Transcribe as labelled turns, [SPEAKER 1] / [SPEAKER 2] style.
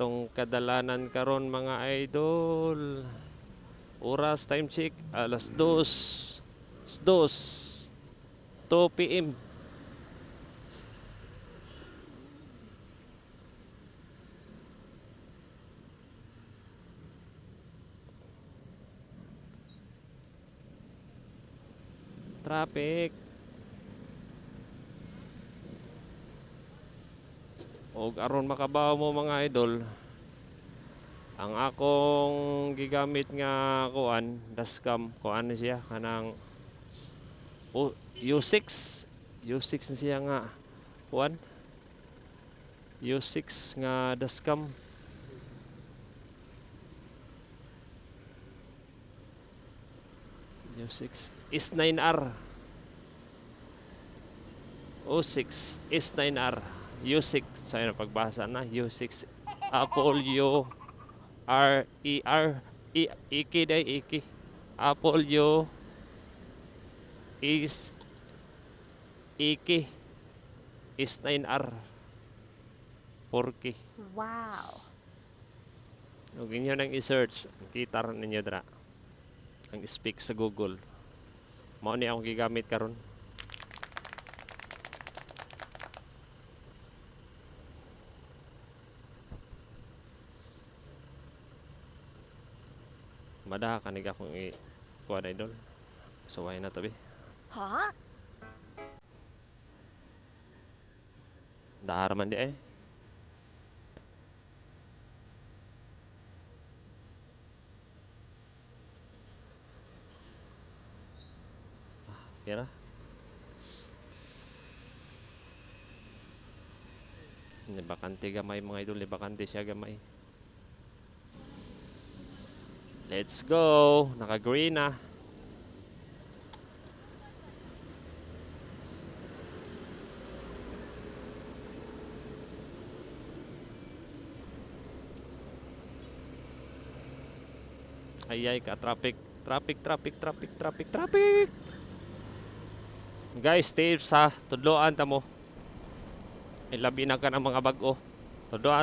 [SPEAKER 1] Atong kadalanan karon mga idol. Oras time check alas 2. 2 PM. Traffic. Og aron makabaw mo mga idol, ang akong gigamit nga kuan, dashcam, kuan na siya kanang U6. U6 na siya nga kuan. U6 nga dashcam. U6 S9R. U6 S9R. U6 sa pagbasa na U6 Apple U R E R Iki day Iki Apple U is Iki S9R 4K.
[SPEAKER 2] Wow.
[SPEAKER 1] Huwag inyo nang i-search, kita rin ninyo dra ang speak sa Google. Mao ni akong gigamit karon. Madaha kanig akong kuan idol. Suway na tabi.
[SPEAKER 2] Huh?
[SPEAKER 1] Dahar man di eh. Kira. Ni bakante gamay mga idol, ni bakante siya gamay. Let's go. Naka-green na. Ayay ka, traffic. Traffic. Guys, tips ha. Tudloan ta mo. Ilabi na ka ng mga bag-o. Tudloan